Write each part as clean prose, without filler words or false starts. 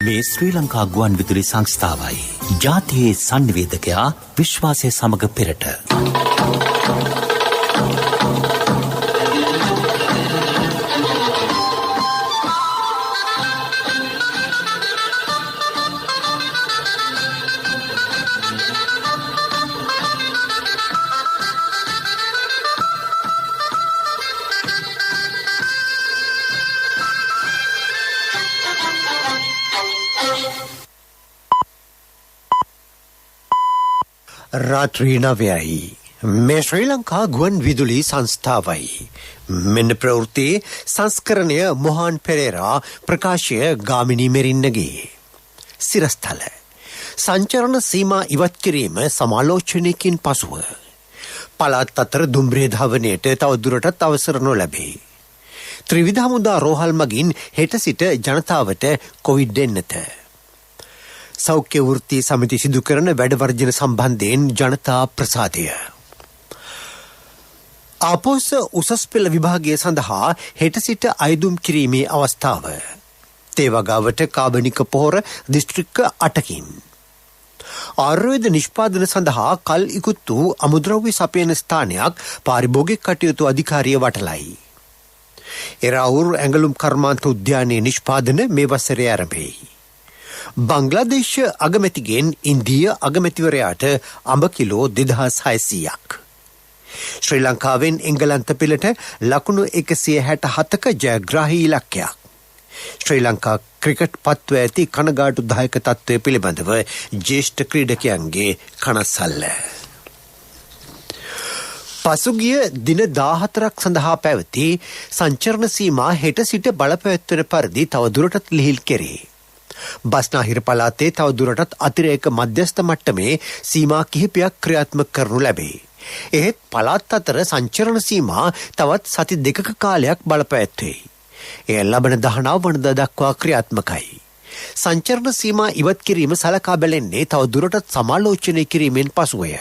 මේ ශ්‍රී ලංකා ගුවන් විදුලි සංස්ථාවයි. ජාතියේ සංනිවේදකයා විශ්වාසය සමග පෙරට. රාත්‍රී 9යි. මේ ශ්‍රී ලංකා ගුවන් විදුලි සංස්ථාවයි. මෙන්න ප්‍රවෘත්ති සංස්කරණය මොහාන් පෙරේරා ප්‍රකාශය ගාමිණී මෙරින්නගේ. සිරස්තල සංචරණ සීමා ඉවත් කිරීම සමාලෝචනයකින් පසුව පළාත් අතර දුම්රිය ධාවනයට තවදුරටත් අවසර නොලැබේ. ත්‍රිවිධ හමුදා රෝහල් මගින් හෙට සිට ජනතාවට කොවිඩ් එන්නත. සෞඛ්‍ය වෘත්ති සමිති සිදු කරන වැඩවර්ජන සම්බන්ධයෙන් ජනතා ප්‍රසාදය. ආපොස උසස් පෙළ විභාගය සඳහා හෙට සිට අයදුම් කිරීමේ අවස්ථාව. තේවගාවට කාබනික පොහොර දිස්ත්‍රික්ක 8කින්. ආයුර්වේද නිෂ්පාදන සඳහා කල් ඉකුත් වූ අමුද්‍රව්‍ය සපයන ස්ථානයක් පාරිභෝගික කටයුතු අධිකාරිය වටලයි. එරාවුර් ඇඟලුම් කර්මාන්ත උද්‍යානයේ නිෂ්පාදන මේ වසරේ ආරම්භයි. බංග්ලාදේශ අගමැතිගෙන් ඉන්දීය අගමැතිවරයාට අඹ කිලෝ 2600ක්. ශ්‍රී ලංකාවෙන් එංගලන්ත පෙළට ලකුණු 167ක ජයග්‍රාහී ඉලක්කයක්. ශ්‍රී ලංකා ක්‍රිකට් පත්ව ඇති කනගාටුදායක තත්ත්වය පිළිබඳව ජ්‍යෙෂ්ඨ ක්‍රීඩකයන්ගේ කනස්සල්ල. පසුගිය දින 14ක් සඳහා පැවති සංචරණ සීමා හෙට සිට බලපැවැත්වෙන පරිදි තවදුරටත් ලිහිල් කෙරේ. බස්නාහිර පළාතේ තවදුරටත් අතිරේක මධ්‍යස්ථ මට්ටමේ සීමා කිහිපයක් ක්‍රියාත්මක කරනු ලැබේ. එහෙත් පළාත් අතර සංචරණ සීමා තවත් සති 2ක කාලයක් බලපැවැත්වේ. එය ලබන 19 වනදා දක්වා ක්‍රියාත්මකයි. සංචරණ සීමා ඉවත් කිරීම සලකා බැලෙන්නේ තවදුරටත් සමාලෝචනය කිරීමෙන් පසුවය.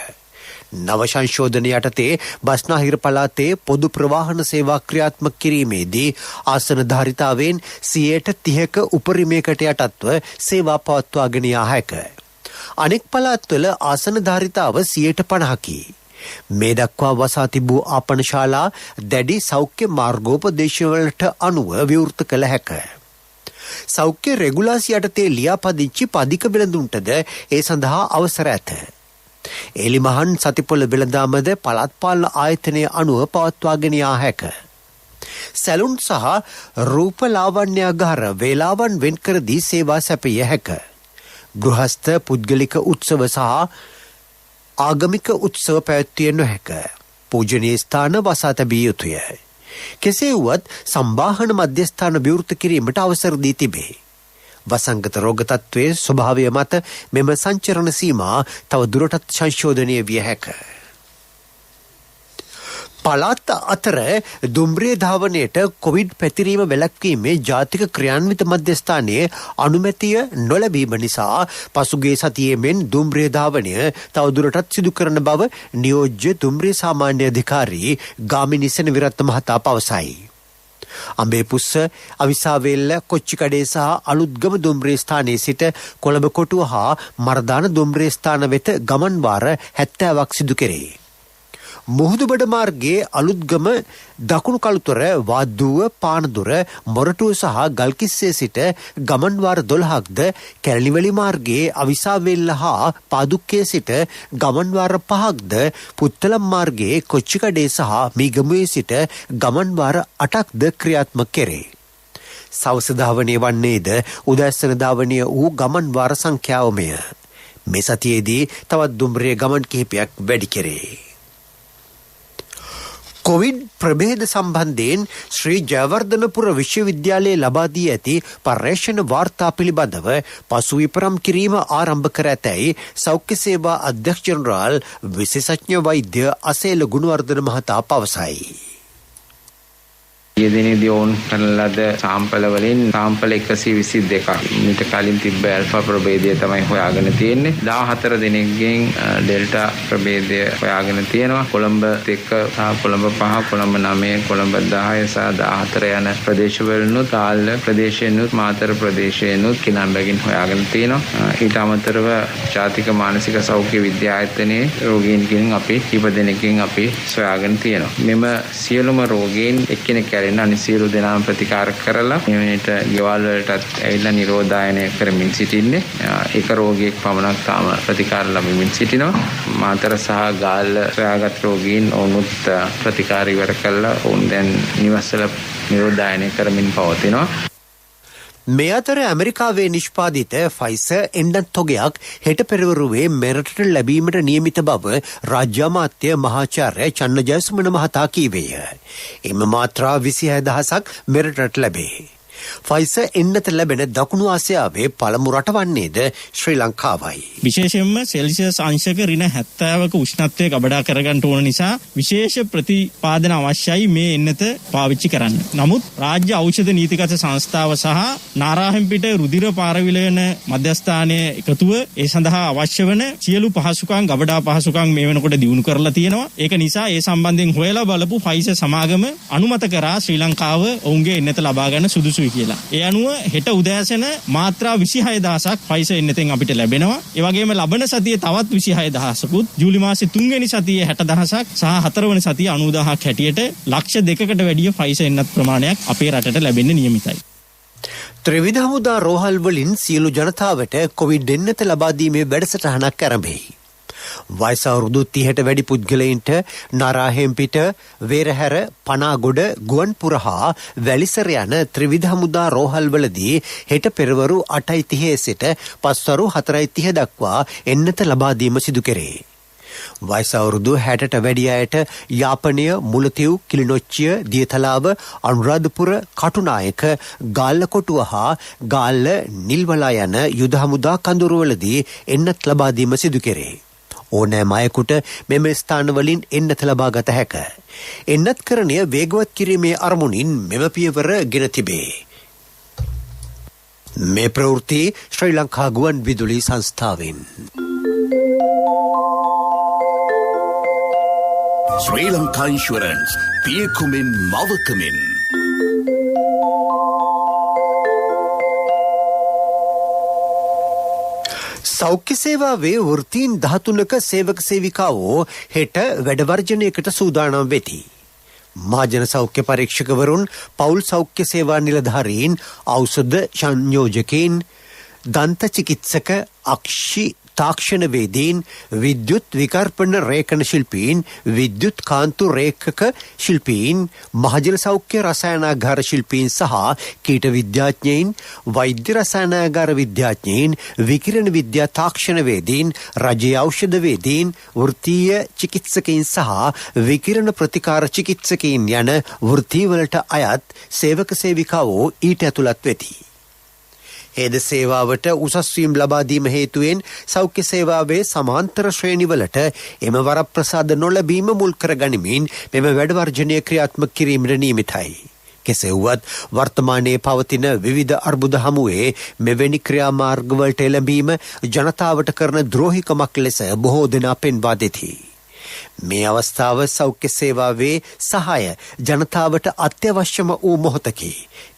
නව සංශෝධන යටතේ බස්නාහිර පළාතේ පොදු ප්‍රවාහන සේවා ක්‍රියාත්මක කිරීමේදී ආසන ධාරිතාවෙන් 30%ක උපරිමයකට යටත්ව සේවා පවත්වාගෙන යා හැක. අනෙක් පළාත්වල ආසන ධාරිතාව 50%කි. මේ දක්වා වසා තිබූ ආපනශාලා දැඩි සෞඛ්‍ය මාර්ගෝපදේශවලට අනුව විවෘත කළ හැක. සෞඛ්‍ය රෙගුලාසි යටතේ ලියාපදිංචි පදික වෙළඳුන්ටද ඒ සඳහා අවසර ඇත. එලිමහන් සතිපොළ වෙළඳාමද පළාත් පාලන ආයතනය අනුව පවත්වාගෙන යා හැක. සැලුන් සහ රූප ලාවන්‍යාගාර වේලාවන් වෙන්කර දී සේවා සැපිය හැක. ගෘහස්ත පුද්ගලික උත්සව සහ ආගමික උත්සව පැවැත්විය නොහැක. පූජනීය ස්ථාන වසා තැබිය යුතුය. කෙසේ වුවත් සම්බාහන මධ්‍යස්ථාන විවෘත කිරීමට අවසර දී තිබේ. වසංගත රෝග තත්ත්වයේ ස්වභාවය මත මෙම සංචරණ සීමා තව දුරටත් සංශෝධනය විය හැක. පළාත් අතර දුම්රිය ධාවනයට කොවිඩ් පැතිරීම වැළැක්වීමේ ජාතික ක්‍රියාන්විත මධ්‍යස්ථානයේ අනුමැතිය නොලැබීම නිසා පසුගිය සතියේ මෙන් දුම්රිය ධාවනය තව දුරටත් සිදු කරන බව නියෝජ්‍ය දුම්රිය සාමාන්‍ය අධිකාරී ගාමිණී සෙනවිරත්න මහතා පවසයි. අඹේපුස්ස අවිසාවේල්ල කොච්චිකඩේ සහ අලුත්ගම දුම්රිය ස්ථානයේ සිට කොළඹ කොටුව හා මර්දාන දුම්රිය ස්ථාන වෙත ගමන් වාර 70ක් සිදු කෙරේ. මුහුදුබඩ මාර්ගයේ අලුත්ගම දකුණු කළුතර වාද්දුව පානදුර මොරටුව සහ ගල්කිස්සේ සිට ගමන් වාර 12ක්ද කැලණිවැලි මාර්ගයේ අවිසාවේල්ල හා පාදුක්කේ සිට ගමන් වාර 5ක්ද පුත්තලම් මාර්ගයේ කොච්චිකඩේ සහ මීගමුවේ සිට ගමන් වාර 8ක්ද ක්‍රියාත්මක කෙරේ. සවස ධාවනය වන්නේද උදැස්සන ධාවනය වූ ගමන් වාර සංඛ්‍යාවමය. මේ සතියේදී තවත් දුම්රිය ගමන් කිහිපයක් වැඩි කෙරේ. කොවිඩ් ප්‍රභේද සම්බන්ධයෙන් ශ්‍රී ජයවර්ධනපුර විශ්වවිද්‍යාලයේ ලබා දී ඇති පර්යේෂණ වාර්තා පිළිබඳව පසු විපරම් කිරීම ආරම්භ කර ඇතැයි සෞඛ්‍ය සේවා අධ්‍යක්ෂ ජනරාල් විශේෂඥ වෛද්‍ය අසේල ගුණවර්ධන මහතා පවසයි. ඊයේදිනේදී ඔවුන් කරන ලද සාම්පල වලින් සාම්පල 122ක් මීට කලින් තිබ්බ ඇල්ෆා ප්‍රභේදය තමයි හොයාගෙන තියෙන්නේ. 14 දිනකින් ඩෙල්ටා ප්‍රභේදය හොයාගෙන තියෙනවා. කොළඹ 1 සහ කොළඹ 5, කොළඹ 9, කොළඹ 10 සහ 14 යන ප්‍රදේශවලුත් ආල්ල ප්‍රදේශයෙන්ුත් මාතර ප්‍රදේශයෙන්ුත් කිනම්බගෙන් හොයාගෙන තියෙනවා. ඊට අමතරව ජාතික මානසික සෞඛ්‍ය විද්‍යායතනයේ රෝගීන්ගෙන් අපි කීප දෙනෙක්ගෙන් අපි සොයාගෙන තියෙනවා. මෙම සියලුම රෝගීන් එක්කෙනෙක් ඇරෙන්න අනිත් සියලු දෙනාම ප්‍රතිකාර කරලා මේකට ගෙවල් වලටත් ඇවිල්ලා නිරෝධායනය කරමින් සිටින්නේ. එක රෝගියෙක් පමණක් තාම ප්‍රතිකාර ලැබෙමින් සිටිනවා. මාතර සහ ගාල්ල සොයාගත් රෝගීන් ඔවුනුත් ප්‍රතිකාර ඉවර කළා. ඔවුන් දැන් නිවසල නිරෝධායනය කරමින් පවතිනවා. මේ අතර ඇමරිකාවේ නිෂ්පාදිත ෆයිසර් එන්නත් තොගයක් හෙට පෙරවරුවේ මෙරටට ලැබීමට නියමිත බව රාජ්‍ය අමාත්‍ය මහාචාර්ය චන්න ජයසුමන මහතා කීවේය. එම මාත්‍රා 26000ක් මෙරටට ලැබේ. ෆයිසර් එන්නත ලැබෙන දකුණු ආසියාවේ පළමු රට වන්නේද ශ්‍රී ලංකාවයි. විශේෂයෙන්ම සෙල්සියස් අංශක ඍණ 70ක උෂ්ණත්වය ගබඩා කරගන්න ඕන නිසා විශේෂ ප්‍රතිපාදන අවශ්‍යයි මේ එන්නත පාවිච්චි කරන්න. නමුත් රාජ්‍ය ඖෂධ නීතිගත සංස්ථාව සහ නාරාහෙම්පිට රුධිර පාරවිලයන මධ්‍යස්ථානයේ එකතුව ඒ සඳහා අවශ්‍ය වන සියලු පහසුකම් ගබඩා පහසුකම් මේ වෙනකොට දියුණු කරලා තියෙනවා. ඒක නිසා ඒ සම්බන්ධයෙන් හොයලා බලපු ෆයිසර් සමාගම අනුමත කරා ශ්‍රී ලංකාව ඔවුන්ගේ එන්නත ලබා ගන්න සුදුසුයි කියලා. ඒ අනුව හෙට උදෑසන මාත්‍රා 26000ක් ෆයිසර් එන්නතෙන් අපිට ලැබෙනවා. ඒ වගේම ලබන සතියේ තවත් 26000කුත් ජූලි මාසේ 3 වෙනි සතියේ 60000ක් සහ 4 වෙනි සතියේ 90000ක් හැටියට ලක්ෂ 2කට වැඩිය ෆයිසර් එන්නත් ප්‍රමාණයක් අපේ රටට ලැබෙන්න නියමිතයි. ත්‍රිවිධ හමුදා රෝහල් වලින් සියලු ජනතාවට කොවිඩ් එන්නත ලබා දීමේ වැඩසටහනක් ආරම්භයි. වයස අවුරුදු 30ට වැඩි පුද්ගලයින්ට නාරාහෙම්පිට, වේරහැර, පනාගොඩ, ගුවන්පුර හා වැලිසර යන ත්‍රිවිධ හමුදා රෝහල්වලදී හෙට පෙරවරු 8:30 සිට පස්වරු 4:30 දක්වා එන්නත ලබා දීම සිදු කෙරේ. වයස අවුරුදු 60ට වැඩි අයට යාපනය, මුලතිව්, කිලිනොච්චිය, දියතලාව, අනුරාධපුර, කටුනායක, ගාල්ලකොටුව හා ගාල්ල, නිල්වලා යන යුද හමුදා කඳවුරුවලදී එන්නත් ලබා දීම සිදු කෙරේ. ඕනෑම අයෙකුට මෙම ස්ථානවලින් එන්නත ලබා ගත හැක. එන්නත් කරණය වේගවත් කිරීමේ අරමුණින් මෙම පියවර ගෙන තිබේ. මේ ප්‍රවෘත්ති ශ්‍රී ලංකා ගුවන් විදුලි සංස්ථාවෙන්. ශ්‍රී ලංකා ඉන්ෂුරන්ස් පියකුමින් මවකමින්. සෞඛ්‍ය සේවාවේ වෘත්තීන් 13ක සේවක සේවිකාවෝ හෙට වැඩවර්ජනයකට සූදානම් වෙති. මහජන සෞඛ්‍ය පරීක්ෂකවරුන්, පවුල් සෞඛ්‍ය සේවා නිලධාරීන්, ඖෂධ සංයෝජකයින්, දන්ත චිකිත්සක, අක්ෂි තාක්ෂණවේදීන්, විද්‍යුත් විකර්පන රේඛන ශිල්පීන්, විද්‍යුත් කාන්තු රේඛක ශිල්පීන්, මහජන සෞඛ්‍ය රසායනාගාර ශිල්පීන් සහ කීට විද්‍යාඥයින්, වෛද්‍ය රසායනාගාර විද්‍යාඥයින්, විකිරණ විද්‍යා තාක්ෂණවේදීන්, රජයේ ඖෂධවේදීන්, වෘත්තීය චිකිත්සකයින් සහ විකිරණ ප්‍රතිකාර චිකිත්සකයින් යන වෘත්තීවලට අයත් සේවක සේවිකාවෝ ඊට ඇතුළත් වෙති. හෙද සේවාවට උසස්වීම් ලබා දීම හේතුවෙන් සෞඛ්‍ය සේවාවේ සමාන්තර ශ්‍රේණිවලට එම වරප්‍රසාද නොලැබීම මුල් කර ගනිමින් මෙම වැඩවර්ජනය ක්‍රියාත්මක කිරීමට නියමිතයි. කෙසේ වුවත් වර්තමානයේ පවතින විවිධ අර්බුද හමුවේ මෙවැනි ක්‍රියාමාර්ගවලට එළඹීම ජනතාවට කරන ද්‍රෝහිකමක් ලෙස බොහෝ දෙනා පෙන්වා දෙති. මේ අවස්ථාව සෞඛ්‍ය සේවාවේ සහාය ජනතාවට අත්‍යවශ්‍යම වූ මොහොතකි.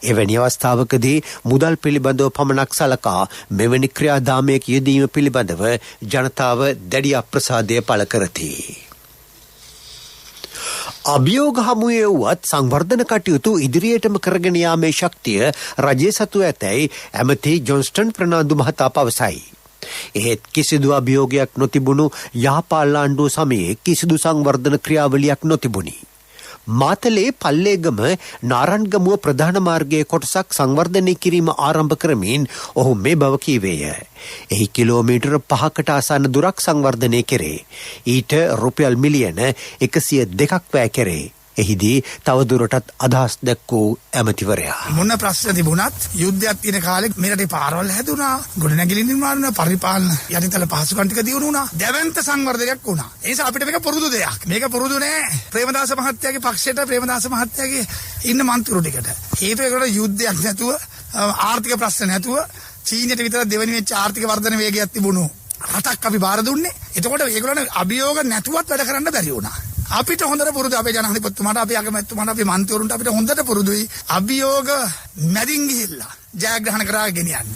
එවැනි අවස්ථාවකදී මුදල් පිළිබඳව පමණක් සලකා මෙවැනි ක්‍රියාදාමයක යෙදීම පිළිබඳව ජනතාව දැඩි අප්‍රසාදය පළ කරති. අභියෝග හමුවේ වුවත් සංවර්ධන කටයුතු ඉදිරියටම කරගෙන යාමේ ශක්තිය රජයේ සතු ඇතැයි ඇමති ජොන්ස්ටන් ප්‍රනාන්දු මහතා පවසයි. එහෙත් කිසිදු අභියෝගයක් නොතිබුණු යහපාල ආණ්ඩුව සමයේ කිසිදු සංවර්ධන ක්‍රියාවලියක් නොතිබුණි. මාතලේ පල්ලේගම නාරන්ගමුව ප්‍රධාන මාර්ගයේ කොටසක් සංවර්ධනය කිරීම ආරම්භ කරමින් ඔහු මේ බව කීවේය. එහි කිලෝමීටර 5කට ආසන්න දුරක් සංවර්ධනය කෙරේ. ඊට රුපියල් මිලියන 102ක් වැය කෙරේ. එහිදී තවදුරටත් අදහස් දැක්වූ ඇමතිවරයා. මොන ප්‍රශ්න තිබුණත් යුද්ධයක් තියෙන කාලේ මේ රටේ පාරවල් හැදුනා, ගොඩනැගිලි නිර්මාණ වුණා, පරිපාලන යටිතල පහසුකම් ටික දියුණු වුණා, දැවැන්ත සංවර්ධනයක් වුණා. ඒ නිසා අපිට මේක පුරුදු දෙයක්. මේක පුරුදු නෑ ප්‍රේමදාස මහත්තයාගේ පක්ෂයට, ප්‍රේමදාස මහත්තයාගේ ඉන්න මන්ත්‍රීවරු ටිකට. ඒකට යුද්ධයක් නැතුව, ආර්ථික ප්‍රශ්න නැතුව, චීනයට විතර දෙවෙනි වෙච්ච ආර්ථික වර්ධන වේගයක් තිබුණු රටක් අපි බාර දුන්නේ. එතකොට ඒගොල්ලන් අභියෝග නැතුවත් වැඩ කරන්න බැරි වුණා. අපිට හොඳට පුරුදු, අපේ ජනාධිපතිතුමාට, අපේ අගමැතිතුමාට, අපේ මන්ත්‍රීවරුන්ට අපිට හොඳට පුරුදුයි අභියෝග මැදින් ගිහිල්ලා ජයග්‍රහණ කරගෙන ගෙනියන්න.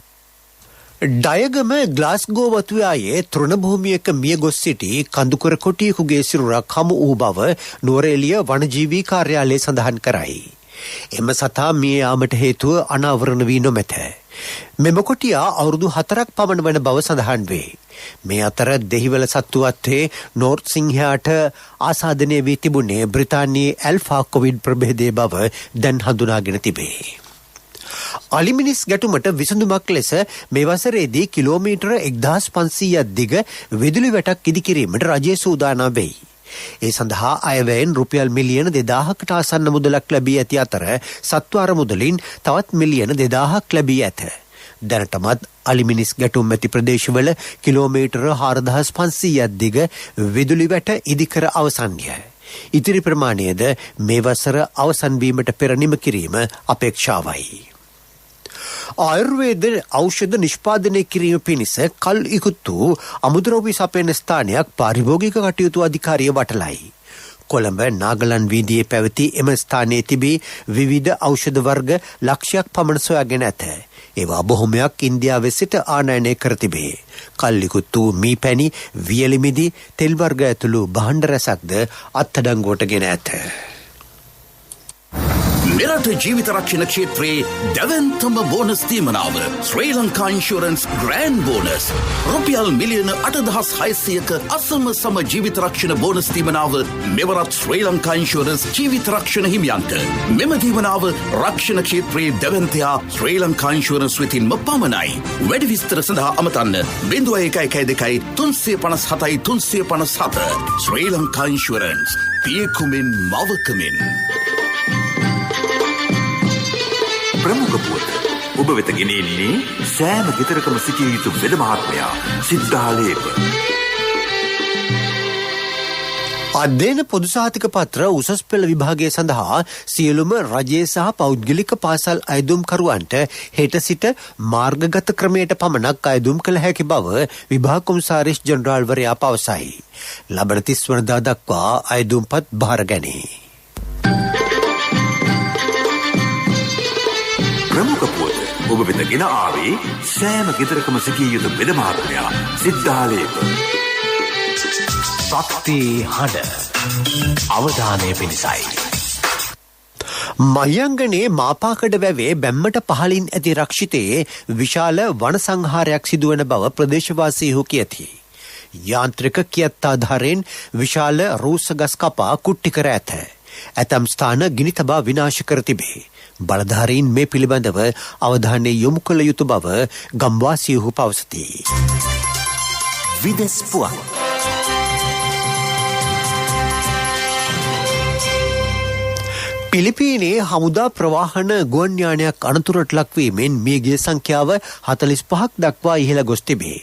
ඩයගම ග්ලාස්ගෝ වතුයායේ තෘණභූමියක මිය ගොස් සිටි කඳුකර කොටියෙකුගේ සිරුරක් හමු වූ බව නුවරඑළිය වනජීවී කාර්යාලය සඳහන් කරයි. එම සතා මිය යාමට හේතුව අනාවරණ වී නොමැත. මෙම කොටියා අවුරුදු 4ක් පමණ වන බව සඳහන් වේ. මේ අතර දෙහිවල සත්තුවත්තේ නෝර්ත් සිංහයාට ආසාදනය වී තිබුණේ බ්‍රිතාන්‍යයේ ඇල්ෆා කොවිඩ් ප්‍රභේදයේ බව දැන් හඳුනාගෙන තිබේ. අලිමිනිස් ගැටුමට විසඳුමක් ලෙස මේ වසරේදී කිලෝමීටර 1500ක් දිග විදුලි වැටක් ඉදිකිරීමට රජය සූදානම් වෙයි. ඒ සඳහා අයවැයෙන් රුපියල් මිලියන 2000කට ආසන්න මුදලක් ලැබී ඇති අතර සත්වාර මුදලින් තවත් මිලියන 2000ක් ලැබී ඇත. දැනටමත් අලිමිනිස් ගැටුම් ඇති ප්‍රදේශවල කිලෝමීටර 4500ක් දිග විදුලි වැට ඉදිකර අවසන්ය. ඉතිරි ප්‍රමාණයද මේ වසර අවසන් වීමට පෙර නිම කිරීම අපේක්ෂාවයි. ආයුර්වේද ඖෂධ නිෂ්පාදනය කිරීම පිණිස කල් ඉකුත් වූ අමුද්‍රව්‍ය සපයන ස්ථානයක් පාරිභෝගික කටයුතු අධිකාරිය වටලයි. කොළඹ නාගලන් වීදියේ පැවති එම ස්ථානයේ තිබී විවිධ ඖෂධ වර්ග ලක්ෂයක් පමණ සොයාගෙන ඇත. ඒවා බොහොමයක් ඉන්දියාවේ සිට ආනයනය කර තිබේ. කල් ඉකුත් වූ මී පැණි, වියලි මිදි, තෙල් වර්ග ඇතුළු භාණ්ඩ රැසක්ද අත්අඩංගුවට ගෙන ඇත. මෙරට ජීවිත රක්ෂණ ක්ෂේත්‍රයේ දැවැන්තම බෝනස් තීමනාව ශ්‍රී ලංකා ඉන්ෂුරන්ස් ග්‍රෑන්ඩ් බෝනස් රුපියල් මිලියන 8600ක අසම සම ජීවිත රක්ෂණ බෝනස් තීමනාව මෙවරත් ශ්‍රී ලංකා ඉන්ෂුරන්ස් ජීවිත රක්ෂණ හිමියන්ට. මෙම තීමනාව රක්ෂණ ක්ෂේත්‍රයේ දැවැන්තයා ශ්‍රී ලංකා ඉන්ෂුරන්ස් වෙතින්ම පමණයි. වැඩි විස්තර සඳහා අමතන්න 0112 357 357 ශ්‍රී ලංකා ඉන්ෂුරන්ස් පියකුමින් මවකමින්. ප්‍රමුඛ පුවත ඔබ වෙත ගෙනෙන්නේ සෑම ගෙදරකම සිටිය යුතු වෙද මහත්මයා සිද්ධාලේප. අධ්‍යයන පොදු සහතික පත්‍ර උසස් පෙළ විභාගය සඳහා සියලුම රජයේ සහ පෞද්ගලික පාසල් අයදුම්කරුවන්ට හෙට සිට මාර්ගගත ක්‍රමයට පමණක් අයදුම් කළ හැකි බව විභාග කොමසාරිස් ජෙනරාල්වරයා පවසයි. ලබන 30 වනදා දක්වා අයදුම්පත් බාර ගැනේ. ප්‍රමුඛ පුවත ඔබ වෙත ගෙන ආවේ සෑම ගෙදරකම සිටිය යුතු වෙද මහත්මයා සිද්ධාලේප. ශක්ති හඬ අවධානය පිණිසයි. මහියංගනේ මාපාකඩ වැවේ බැම්මට පහලින් ඇති රක්ෂිතයේ විශාල වන සංහාරයක් සිදුවන බව ප්‍රදේශවාසීහු කියති. යාන්ත්‍රික කියත්තාධාරයෙන් විශාල රූස ගස් කපා කුට්ටි කර ඇත. ඇතම් ස්ථාන ගිනි තබා විනාශ කර තිබේ. බලධාරීන් මේ පිළිබඳව අවධානය යොමු කළ යුතු බව ගම්වාසීහු පවසති. විදෙස් පුවත්. පිලිපීනයේ හමුදා ප්‍රවාහන ගුවන් යානයක් අනතුරට ලක්වීමෙන් මියගිය සංඛ්‍යාව 45ක් දක්වා ඉහළ ගොස් තිබේ.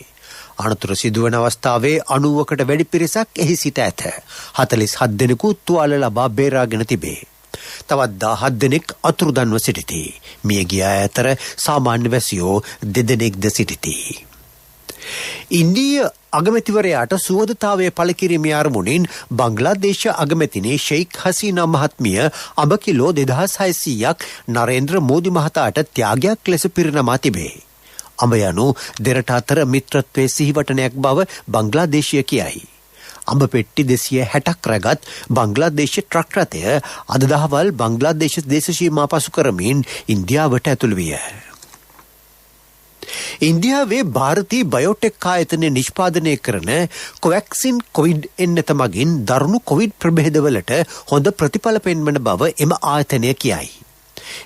අනතුර සිදුවන අවස්ථාවේ 90කට වැඩි පිරිසක් එහි සිට ඇත. 47 දෙනෙකු තුවාල ලබා බේරාගෙන තිබේ. තවත් 17 දෙනෙක් අතුරුදන්ව සිටිති. මියගිය අය අතර සාමාන්‍ය වැසියෝ 2 දෙනෙක්ද සිටිති. ඉන්දීය අගමැතිවරයාට සුවදතාවය පළ කිරීමේ අරමුණින් බංග්ලාදේශ අගමැතිනි ෂෙයික් හසීනා මහත්මිය අඹ කිලෝ 2600ක් නරේන්ද්‍ර මෝදි මහතාට ත්‍යාගයක් ලෙස පිරිනමා තිබේ. අඹ යනු දෙරට අතර මිත්‍රත්වයේ සිහිවටනයක් බව බංග්ලාදේශය කියයි. අඹ පෙට්ටි 260ක් රැගත් බංග්ලාදේශ ට්‍රක් රථය අද දහවල් බංග්ලාදේශ දේශසීමා පසු කරමින් ඉන්දියාවට ඇතුළු විය. ඉන්දියාවේ ಭಾರತೀಯ බයෝටෙක් ආයතනය නිෂ්පාදනය කරන කොවැක්සින් කොවිඩ් එන්නත මගින් දරුණු කොවිඩ් ප්‍රභේදවලට හොඳ ප්‍රතිඵල පෙන්වන බව එම ආයතනය කියයි.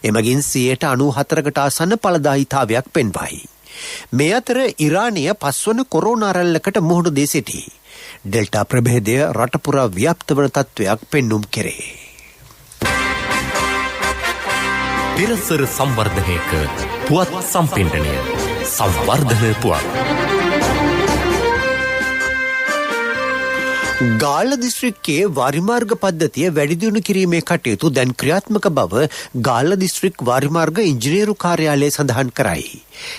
එමගින් 94කට ආසන්න ඵලදායීතාවයක් පෙන්වයි. මේ අතර ඉරානය 5 වන කොරෝනා රැල්ලකට මුහුණ දී සිටී. ඩෙල්ටා ප්‍රභේදය රට පුරා ව්‍යාප්ත වන තත්ත්වයක් පෙන්눔 කෙරේ. පිරසර සංවර්ධනයක පුවත් සම්පින්ඩනය සංවර්ධන පුවත්. ගාල්ල දිස්ත්‍රික්කයේ වාරිමාර්ග පද්ධතිය වැඩිදියුණු කිරීමේ කටයුතු දැන් ක්‍රියාත්මක බව ගාල්ල දිස්ත්‍රික් වාරිමාර්ග ඉංජිනේරු කාර්යාලය සඳහන් කරයි.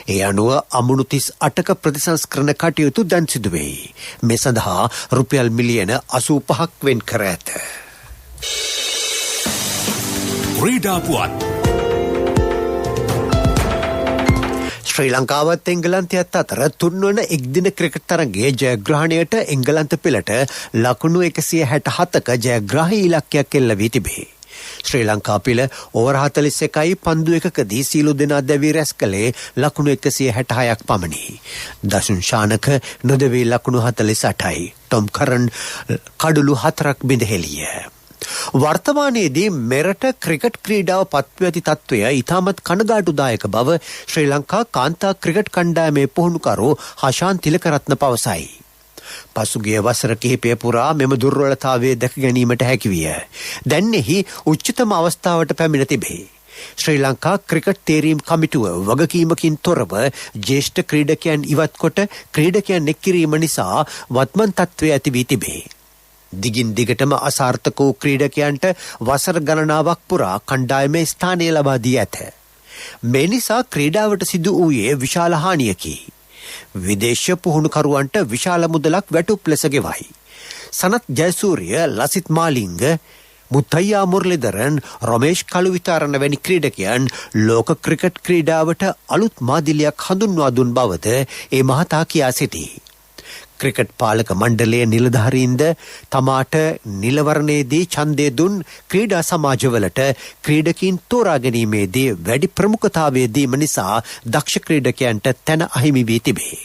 ඒ අනුව අමුණු 38ක ප්‍රතිසංස්කරණ කටයුතු දැන් සිදුවෙයි. මේ සඳහා රුපියල් මිලියන 85ක් වෙන් කර ඇත. ක්‍රීඩා පුවත්. ශ්‍රී ලංකාවත් එංගලන්තයත් අතර තුන්වන එක්දින ක්‍රිකට් තරගයේ ජයග්‍රහණයට එංගලන්ත පෙළට ලකුණු 167ක ජයග්‍රාහී ඉලක්කයක් එල්ල වී තිබේ. ශ්‍රී ලංකා පෙළ ඕවර් 41යි පන්දු එකකදී සීලු දෙනා දැවී රැස් කළේ ලකුණු 166ක් පමණි. දසුන් ශානක නොදැවී ලකුණු 48යි. ටොම් කරන් කඩුළු 4ක් බිඳහෙළිය. වර්තමානයේදී මෙරට ක්‍රිකට් ක්‍රීඩාව පත්ව ඇති තත්ත්වය ඉතාමත් කනගාටුදායක බව ශ්‍රී ලංකා කාන්තා ක්‍රිකට් කණ්ඩායමේ පුහුණුකරු හෂාන් තිලකරත්න පවසයි. පසුගිය වසර කිහිපය පුරා මෙම දුර්වලතාවය දැක ගැනීමට හැකිවිය. දැන් එහි උච්චතම අවස්ථාවට පැමිණ තිබේ. ශ්‍රී ලංකා ක්‍රිකට් තේරීම් කමිටුව වගකීමකින් තොරව ජ්‍යෙෂ්ඨ ක්‍රීඩකයන් ඉවත් කොට ක්‍රීඩකයන් එක් කිරීම නිසා වත්මන් තත්ත්වය ඇති වී තිබේ. දිගින් දිගටම අසාර්ථක වූ ක්‍රීඩකයන්ට වසර ගණනාවක් පුරා කණ්ඩායමේ ස්ථානය ලබා දී ඇත. මේ නිසා ක්‍රීඩාවට සිදු වූයේ විශාල හානියකි. විදේශ පුහුණුකරුවන්ට විශාල මුදලක් වැටුප් ලෙස ගෙවයි. සනත් ජයසූරිය, ලසිත් මාලිංග, මුත්තයියා මුරලිදරන්, රොමේෂ් කළුවිතාරණ වැනි ක්‍රීඩකයන් ලෝක ක්‍රිකට් ක්‍රීඩාවට අලුත් මාදිලියක් හඳුන්වා දුන් බවද ඒ මහතා කියා සිටී. ක්‍රිකට් පාලක මණ්ඩලයේ නිලධාරීන්ද තමාට නිලවරණයේදී ඡන්දය දුන් ක්‍රීඩා සමාජවලට ක්‍රීඩකීන් තෝරා ගැනීමේදී වැඩි ප්‍රමුඛතාවය දීම නිසා දක්ෂ ක්‍රීඩකයන්ට තැන අහිමි වී තිබේ.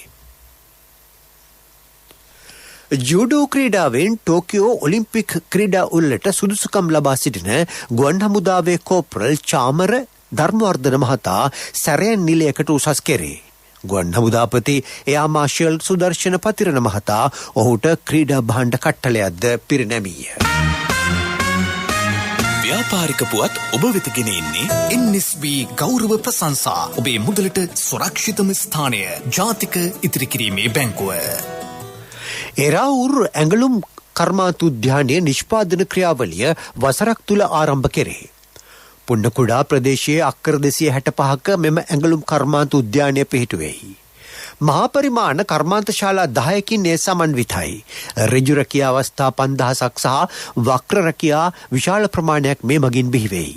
ජූඩෝ ක්‍රීඩාවෙන් ටෝකියෝ ඔලිම්පික් ක්‍රීඩා උළෙලට සුදුසුකම් ලබා සිටින ගුවන් හමුදාවේ කෝප්‍රල් චාමර ධර්මවර්ධන මහතා සැරයන් නිලයකට උසස් කෙරේ. ගුවන් හමුදාපති එයා මාර්ෂල් සුදර්ශන පතිරණ මහතා ඔහුට ක්‍රීඩා භාණ්ඩ කට්ටලයක්ද පිරිනැමීය. ව්‍යාපාරික පුවත් ඔබ වෙත ගෙන එන්නේ NSB ගෞරව ප්‍රශංසා. ඔබේ මුදලට සුරක්ෂිතම ස්ථානය ජාතික ඉතිරි කිරීමේ බැංකුව. එරාවුර් ඇඟලුම් කර්මාන්තෝද්‍යානයේ නිෂ්පාදන ක්‍රියාවලිය වසරක් තුල ආරම්භ කෙරේ. පුන්නකුඩා ප්‍රදේශයේ අක්කර 265ක මෙම ඇඟලුම් කර්මාන්ත උද්‍යානය පිහිටුවෙයි. මහා පරිමාණ කර්මාන්ත ශාලා 10කින් ඒ සමන්විතයි. ඍජු රැකියා අවස්ථා 5000ක් සහ වක්‍ර රැකියා විශාල ප්‍රමාණයක් මේ මගින් බිහිවෙයි.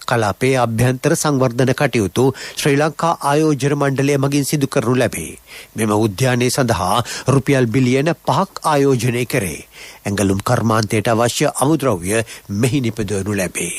කලාපයේ අභ්‍යන්තර සංවර්ධන කටයුතු ශ්‍රී ලංකා ආයෝජන මණ්ඩලය මගින් සිදු කරනු ලැබේ. මෙම උද්‍යානය සඳහා රුපියල් බිලියන 5ක් ආයෝජනය කරේ. ඇඟලුම් කර්මාන්තයට අවශ්‍ය අමුද්‍රව්‍ය මෙහි නිපදවනු ලැබේ.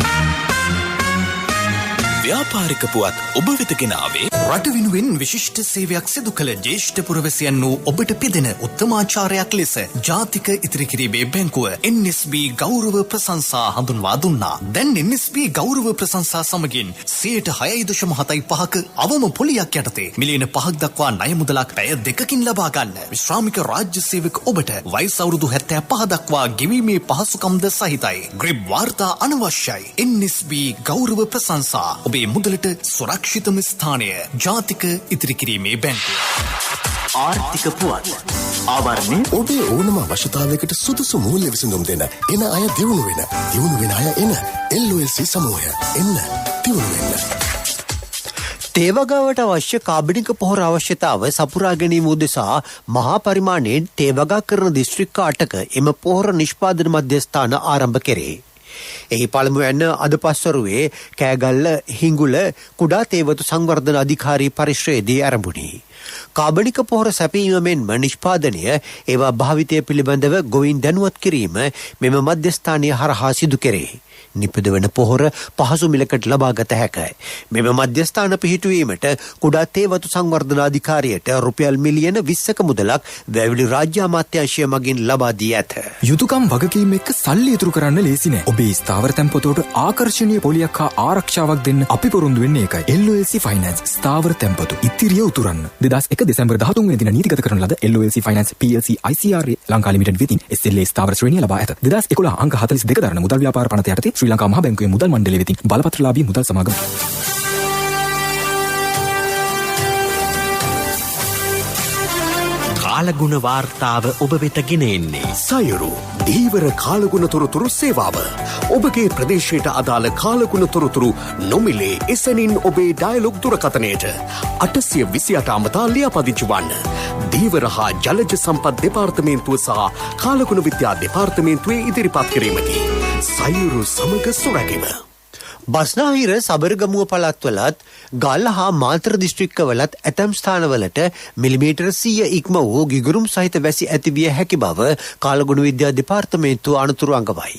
ව්‍යාපාරික පුවත් ඔබ වෙත ගෙනාවේ රට වෙනුවෙන් විශිෂ්ට සේවයක් සිදු කළ ජ්‍යෙෂ්ඨ පුරවැසියන් වූ ඔබට පිදෙන උත්තමාචාරයක් ලෙස ජාතික ඉතිරි කිරීමේ බැංකුව NSB ගෞරව ප්‍රශංසා හඳුන්වා දුන්නා. දැන් NSB ගෞරව ප්‍රශංසා සමගින් 6.75ක අවම පොලියක් යටතේ මිලියන 5ක් දක්වා ණය මුදලක් පැය 2කින් ලබා ගන්න. විශ්‍රාමික රාජ්‍ය සේවක ඔබට වයස අවුරුදු 75 දක්වා ගෙවීමේ පහසුකම්ද සහිතයි. ග්‍රිබ් වාර්තා අනවශ්‍යයි. NSB ගෞරව ප්‍රශංසා ඔබේ මුදලට සුරක්ෂිතම ස්ථානය ජාතික ඉතිරි කිරීමේ බැංකුව. ආර්ථික පුවත්. ආවරණය ඔබේ ඕනම අවශ්‍යතාවයකට සුදුසු මූල්‍ය විසඳුම් දෙන එන අය දියුණු වෙන අය එන LOLC සමූහය එන්න දියුණු වෙන්න. තේවගාවට අවශ්‍ය කාබනික පොහොර අවශ්‍යතාව සපුරා ගැනීම උදෙසා මහා පරිමාණයෙන් තේවගා කරන දිස්ත්‍රික්ක 8ක එම පොහොර නිෂ්පාදන මධ්‍යස්ථාන ආරම්භ කෙරේ. එහි පළමුවැන්න අද පස්වරුවේ කෑගල්ල හිඟුල කුඩා තේවතු සංවර්ධන අධිකාරී පරිශ්‍රයේදී ආරම්භුණි. කාබනික පොහොර සැපීම මෙන්ම නිෂ්පාදනය ඒවා භාවිතය පිළිබඳව ගොවින් දැනුවත් කිරීම මෙම මධ්‍යස්ථානය හරහා සිදු කෙරේ. නිපදවන පොහොර පහසු මිලකට ලබාගත හැකියි. මෙම මධ්‍යස්ථාන පිහිටුවීමට කුඩා තේවතු සංවර්ධන අධිකාරියට රුපියල් මිලියන 20ක මුදලක් වැවිලි රාජ්‍ය අමාත්‍යාංශය මගින් ලබා දී ඇත. යුතුයකම් වගකීම් එක්ක සල්ලි ඉතුරු කරන්න ලේසි නෑ. ඔබේ ස්ථාවර තැන්පතට ආකර්ෂණීය පොලියක් හා ආරක්ෂාවක් දෙන්න අපි පොරොන්දු වෙන්නේ ඒකයි. LOLC Finance ස්ථාවර තැන්පතු ඉතිරිය උතුරන්න. 2001 දෙසැම්බර් 13 වෙනි දින නීතිගත කරන ලද LOLC Finance PLC ICRA Lanka limited වෙතින් SLA ස්ථාවර ශ්‍රේණිය ලබා ඇත. 2011 අංක 42 දරන මුදල් ව්‍යාපාර පනත යටතේ ශ්‍රී ලංකා මහ බැංකුවේ මුදල් මණ්ඩලය වෙතින් බලපත්‍රලාභී මුදල් සමාගම. කාලගුණ වාර්තාව ඔබ වෙත ගෙන එන්නේ. සයුරු දීවර කාලගුණ තොරතුරු සේවාව. ඔබගේ ප්‍රදේශයට අදාළ කාලගුණ තොරතුරු නොමිලේ එසැනින් ඔබේ ඩයලොග් දුරකථනයට 828 අමතා ලියාපදිංචි වන්න. දීවර හා ජලජ සම්පත් දෙපාර්තමේන්තුව සහ කාලගුණ විද්‍යා දෙපාර්තමේන්තුවේ ඉදිරිපත් කිරීමකි. සයුරු සමග සුරැකීම. බස්නාහිර සබරගමුව පළාත්වලත් ගල්ල හා මාතර දිස්ත්‍රික්කවලත් ඇතැම් ස්ථානවලට මිලිමීටර් 100 ඉක්ම වූ ගිගුරුම් සහිත වැසි ඇතිවිය හැකි බව කාලගුණ විද්‍යා දෙපාර්තමේන්තුව අනතුරු අඟවයි.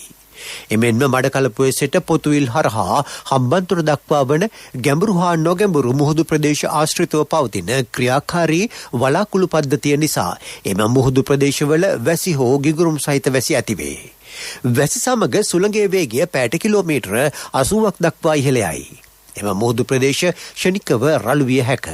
එමෙන්ම මඩකලපුවේ සිට පොතුවිල් හරහා හම්බන්තොට දක්වා වන ගැඹුරු හා නොගැඹුරු මුහුදු ප්‍රදේශ ආශ්‍රිතව පවතින ක්‍රියාකාරී වලාකුළු පද්ධතිය නිසා එම මුහුදු ප්‍රදේශවල වැසි හෝ ගිගුරුම් සහිත වැසි ඇතිවේ. වැසි සමග සුළඟේ වේගය පැයට කිලෝමීටර 80ක් දක්වා ඉහළයයි. එම මුහුදු ප්‍රදේශ ෂණිකව රළු විය හැක.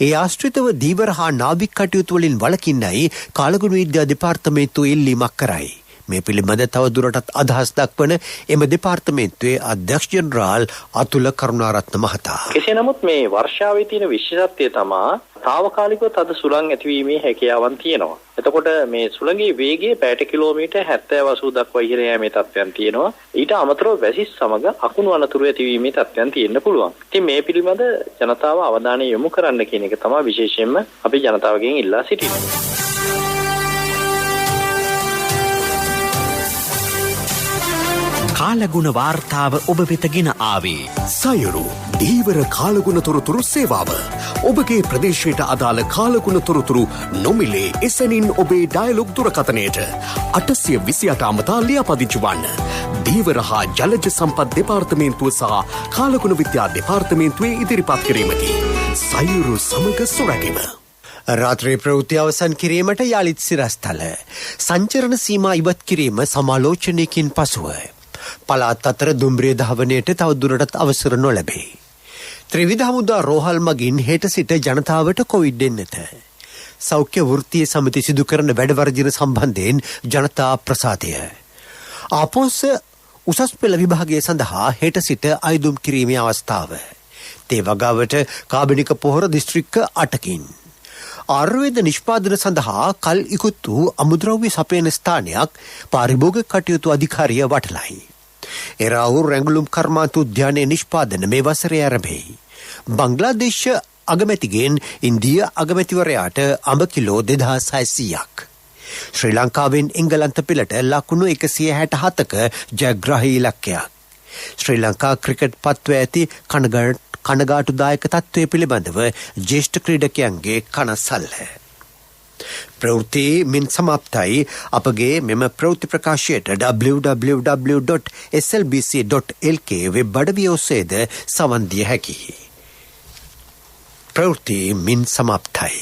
ඒ ආශ්‍රිතව දීවර හා නාවික කටයුතු වලින් වළකින්නයි කාලගුණ විද්‍යා දෙපාර්තමේන්තුව ඉල්ලීමක් කරයි. මේ පිළිබඳ තවදුරටත් අදහස් දක්වන එම දෙපාර්තමේන්තුවේ අධ්‍යක්ෂ ජෙනරාල් අතුල කරුණාරත්න මහතා. කෙසේ නමුත් මේ වර්ෂාවේ තියෙන විශේෂත්වය තමයි తాවකාලිකව තද සුළං ඇතිවීමේ හැකියාවන් තියෙනවා. එතකොට මේ සුළඟේ වේගය පැයට කිලෝමීටර් 70-80 දක්වා ඉහළ යෑමේ තත්ත්වයන් තියෙනවා. ඊට අමතරව වැසි සමග අකුණු අනතුරු ඇතිවීමේ තත්ත්වයන් තියෙන්න පුළුවන්. ඉතින් මේ පිළිබඳ ජනතාව අවධානය යොමු කරන්න කියන එක තමයි විශේෂයෙන්ම අපි ජනතාවගෙන් ඉල්ලා සිටින්නේ. කාලගුණ වාර්තාව ඔබ වෙත ගෙන ආවේ. සයුරු දීවර කාලගුණ තොරතුරු සේවාව. ඔබගේ ප්‍රදේශයට අදාළ කාලගුණ තොරතුරු නොමිලේ එසැනින් ඔබේ ඩයලොග් දුරකථනයට 828 අමතා ලියාපදිංචි වන්න. දීවර හා ජලජ සම්පත් දෙපාර්තමේන්තුව සහ කාලගුණ විද්‍යා දෙපාර්තමේන්තුවේ ඉදිරිපත් කිරීමකි. සයුරු සමග සුරැකීම. රාත්‍රී ප්‍රවෘත්ති අවසන් කිරීමට යාලිත් සිරස්තල. සංචරණ සීමා ඉවත් කිරීම සමාලෝචනයකින් පසුව. පළාත් අතර දුම්රිය ධාවනයට තවදුරටත් අවසර නොලැබේ. ත්‍රිවිධ හමුදා රෝහල් මගින් හෙට සිට ජනතාවට කොවිඩ් එන්නත. සෞඛ්‍ය වෘත්තීය සමිති සිදු කරන වැඩවර්ජන සම්බන්ධයෙන් ජනතා ප්‍රසාදය. ආපොස් උසස් පෙළ විභාගය සඳහා හෙට සිට අයදුම් කිරීමේ අවස්ථාව. තේ වගාවට කාබනික පොහොර දිස්ත්‍රික්ක 8කින්. ආයුර්වේද නිෂ්පාදන සඳහා කල් ඉකුත් වූ අමුද්‍රව්‍ය සපයන ස්ථානයක් පාරිභෝගික කටයුතු අධිකාරිය වටලයි. එරාවුරු රැඟුළුම් කර්මාන්ත උද්‍යානයේ නිෂ්පාදන මේ වසරේ ආරම්භයි. බංග්ලාදේශ අගමැතිගෙන් ඉන්දිය අගමැතිවරයාට අඹ කිලෝ 2600ක්. ශ්‍රී ලංකාවෙන් එංගලන්ත පෙළට ලකුණු 167ක ජයග්‍රාහී ඉලක්කයක්. ශ්‍රී ලංකා ක්‍රිකට් පත්ව ඇති කනගාටුදායක තත්ත්වය පිළිබඳව ජ්‍යෙෂ්ඨ ක්‍රීඩකයන්ගේ කනසල්ල. ප්‍රවෘත්ති මින් සමාප්තයි. අපගේ මෙම ප්‍රවෘත්ති ප්‍රකාශයට www.slbc.lk වෙබ් අඩවිය ඔස්සේද සවන් දිය හැකියි. ප්‍රවෘත්ති මින් සමාප්තයි.